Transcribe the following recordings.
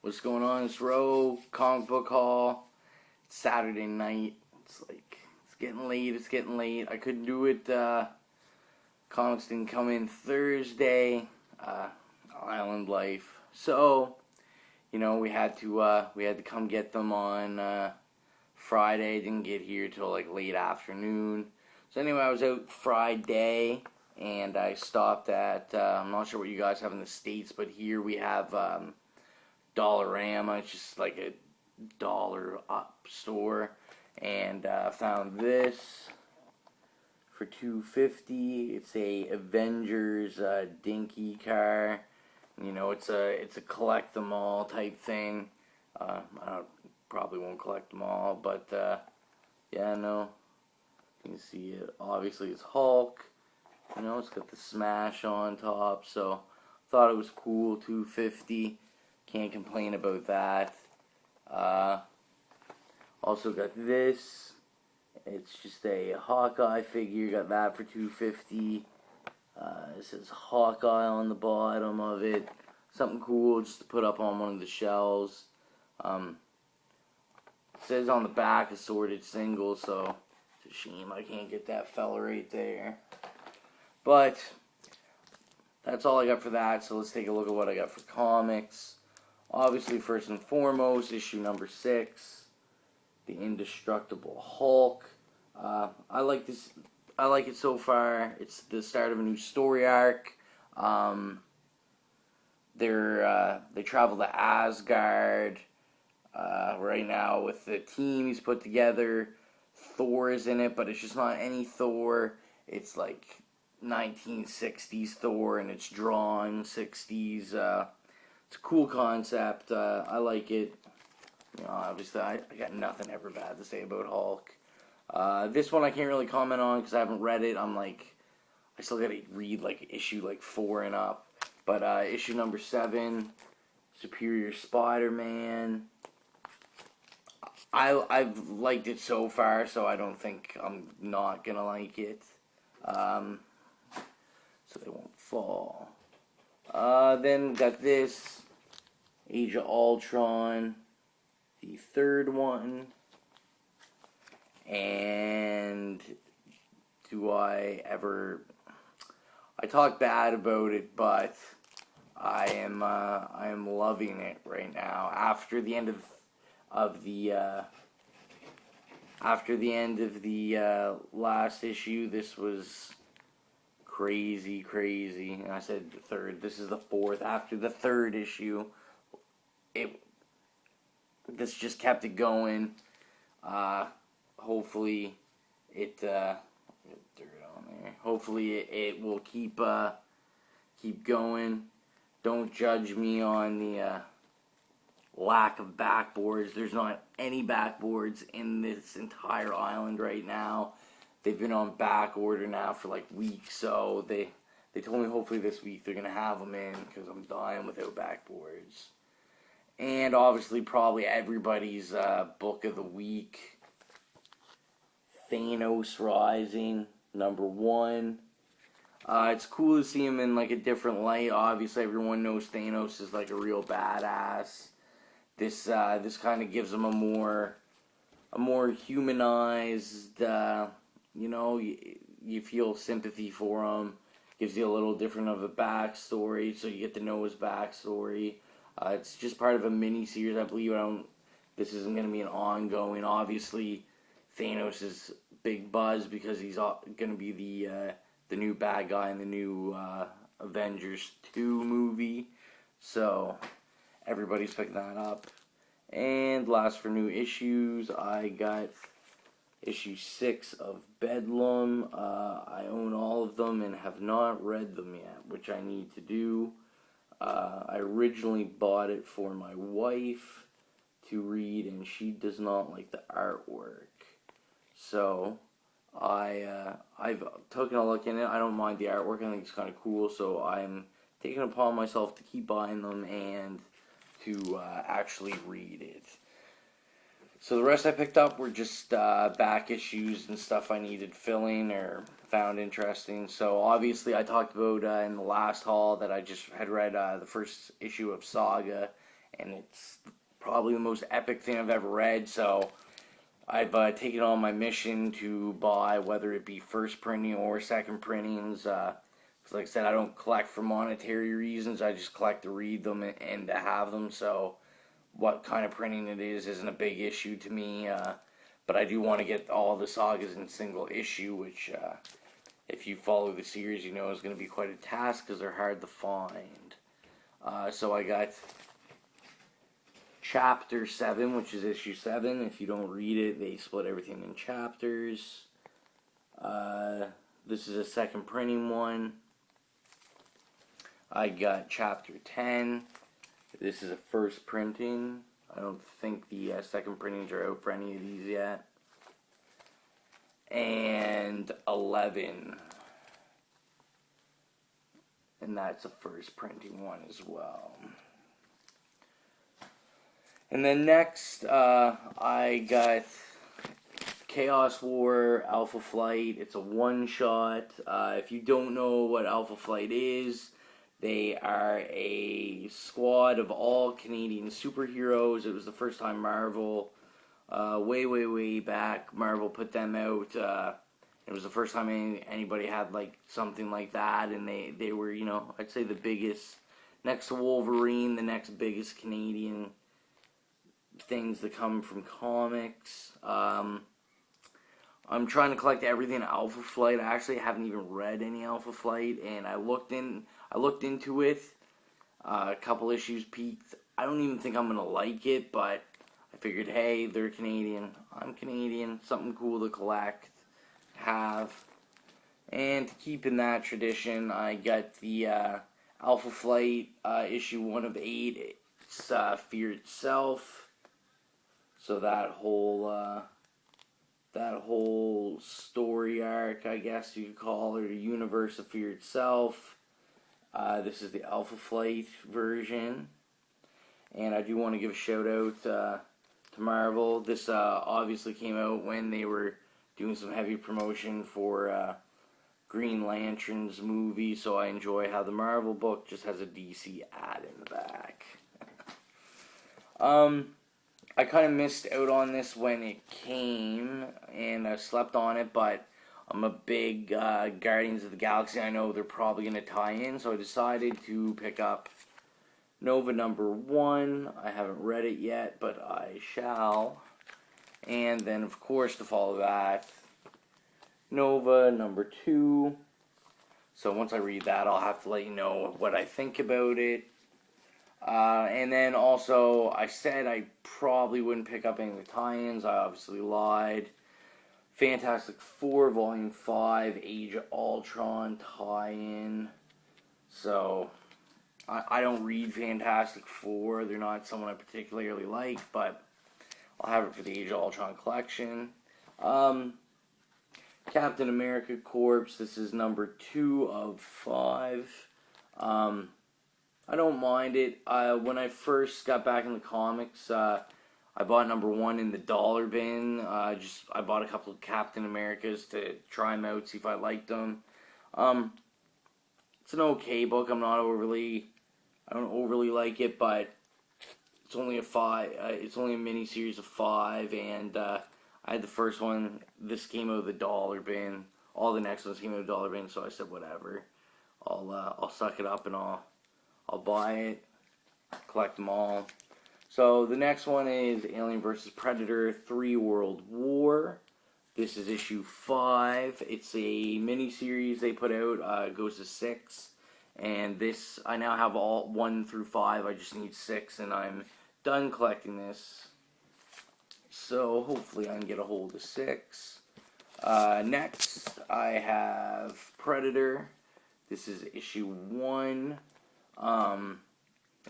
What's going on? It's Row, comic book haul. It's Saturday night. It's getting late. I couldn't do it. Comics didn't come in Thursday. Island life. So, we had to come get them on Friday. Didn't get here till late afternoon. So anyway, I was out Friday and I stopped at I'm not sure what you guys have in the States, but here we have Dollarama. It's just like a dollar up store, and found this for $2.50. It's a Avengers dinky car. It's a collect them all type thing. Probably won't collect them all, but yeah, no. You can see it. Obviously, it's Hulk. It's got the smash on top, so thought it was cool. $2.50. Can't complain about that. Also got this. It's just a Hawkeye figure. Got that for $2.50. It says Hawkeye on the bottom of it. Something cool just to put up on one of the shelves. It says on the back assorted singles, so it's a shame I can't get that fella right there. But that's all I got for that, so let's take a look at what I got for comics. Obviously, first and foremost, issue number 6, the Indestructible Hulk. I like this. I like it so far. It's the start of a new story arc. They travel to Asgard right now with the team he's put together. Thor is in it, but it's just not any Thor. It's like 1960s Thor, and it's drawn 60s. It's a cool concept. I like it. Obviously, I got nothing ever bad to say about Hulk. This one I can't really comment on because I haven't read it. I still gotta read issue 4 and up. But issue number 7, Superior Spider-Man. I've liked it so far, so I don't think I'm not gonna like it. So they won't fall. Then got this, Age of Ultron, the third one. And I talk bad about it, but I am loving it right now. After the end of the last issue, this was crazy. And I said the third. This is the fourth. After the third issue, this just kept it going. Hopefully it dirt on there. Hopefully it will keep going. Don't judge me on the lack of backboards. There's not any backboards in this entire island right now. They've been on back order now for weeks, so they told me hopefully this week they're gonna have them in because I'm dying without backboards. And obviously probably everybody's book of the week, Thanos Rising, number 1. It's cool to see him in a different light. Obviously, everyone knows Thanos is a real badass. This kind of gives him a more humanized. You feel sympathy for him. Gives you a little different of a backstory, so you get to know his backstory. It's just part of a mini-series, I believe. This isn't going to be an ongoing. Obviously, Thanos is big buzz because he's going to be the new bad guy in the new Avengers 2 movie. So, everybody's picking that up. And last for new issues, I got issue 6 of Bedlam. I own all of them and have not read them yet, which I need to do. I originally bought it for my wife to read, and she does not like the artwork. So, I've taken a look in it. I don't mind the artwork. I think it's kind of cool. So, I'm taking it upon myself to keep buying them and to actually read it. So the rest I picked up were just back issues and stuff I needed filling or found interesting. So obviously I talked about in the last haul that I just had read the first issue of Saga, and it's probably the most epic thing I've ever read. So I've taken on my mission to buy, whether it be first printing or second printings. Because like I said, I don't collect for monetary reasons. I just collect to read them and to have them. So what kind of printing it is isn't a big issue to me. But I do want to get all the sagas in single issue, which if you follow the series, you know is going to be quite a task because they're hard to find. So I got Chapter 7, which is issue 7. If you don't read it, they split everything in chapters. This is a second printing one. I got Chapter 10. This is a first printing. I don't think the second printings are out for any of these yet. And 11. And that's a first printing one as well. And then next, I got Chaos War Alpha Flight. It's a one-shot. If you don't know what Alpha Flight is, they are a squad of all Canadian superheroes. It was the first time Marvel, way back, Marvel put them out. It was the first time anybody had like something like that, and they were, you know, I'd say the biggest, next to Wolverine, the next biggest Canadian things that come from comics. I'm trying to collect everything Alpha Flight. I actually haven't even read any Alpha Flight, and I looked into it. A couple issues peaked. I don't even think I'm gonna like it, but I figured, hey, they're Canadian. I'm Canadian. Something cool to collect, have, and to keep in that tradition, I got the Alpha Flight issue 1 of 8. It's Fear Itself. So that whole story arc, I guess you could call it, the universe of Fear Itself. This is the Alpha Flight version. And I do want to give a shout out to Marvel. This obviously came out when they were doing some heavy promotion for Green Lantern's movie, so I enjoy how the Marvel book just has a DC ad in the back. I kind of missed out on this when it came, and I slept on it, but I'm a big Guardians of the Galaxy. I know they're probably going to tie in, so I decided to pick up Nova number 1. I haven't read it yet, but I shall. And then, of course, to follow that, Nova number 2. So once I read that, I'll have to let you know what I think about it. And then also, I said I probably wouldn't pick up any of the tie-ins. I obviously lied. Fantastic Four, Volume 5, Age of Ultron tie-in. So, I don't read Fantastic Four. They're not someone I particularly like, but I'll have it for the Age of Ultron collection. Captain America Corps, this is number 2 of 5. I don't mind it. When I first got back in the comics, I bought number 1 in the dollar bin. I bought a couple of Captain Americas to try them out, see if I liked them. It's an okay book. I don't overly like it, but it's only a 5. It's only a mini series of 5, and I had the first one. This came out of the dollar bin. All the next ones came out of the dollar bin, so I said whatever. I'll suck it up and I'll buy it, collect them all. So the next one is Alien vs. Predator 3 World War. This is issue 5. It's a mini-series they put out. It goes to 6. And this, I now have all 1 through 5. I just need 6, and I'm done collecting this. So hopefully I can get a hold of 6. Next, I have Predator. This is issue 1.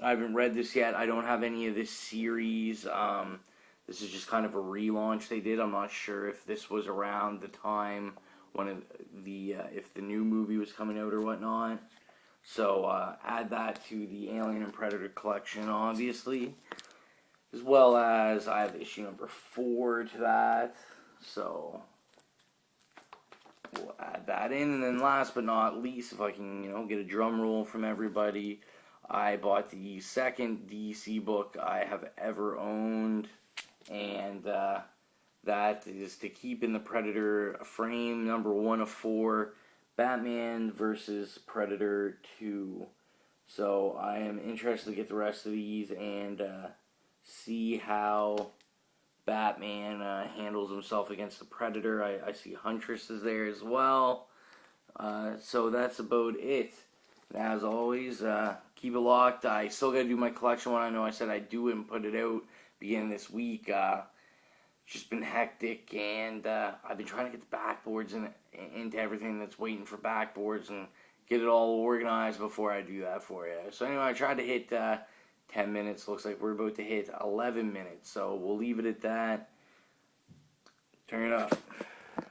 I haven't read this yet. I don't have any of this series. This is just kind of a relaunch they did. I'm not sure if this was around the time when if the new movie was coming out or whatnot. So add that to the Alien and Predator collection, obviously, as well as I have issue number 4 to that. So we'll add that in, and then last but not least, if I can, get a drum roll from everybody. I bought the second DC book I have ever owned, and that is to keep in the Predator frame, number 1 of 4, Batman versus Predator 2. So I am interested to get the rest of these and see how Batman handles himself against the Predator. I see Huntress is there as well. So that's about it. As always, keep it locked. I still got to do my collection one. I know I said I'd do it and put it out beginning this week. It's just been hectic, and I've been trying to get the backboards into everything that's waiting for backboards and get it all organized before I do that for you. So anyway, I tried to hit 10 minutes. Looks like we're about to hit 11 minutes. So we'll leave it at that. Turn it up.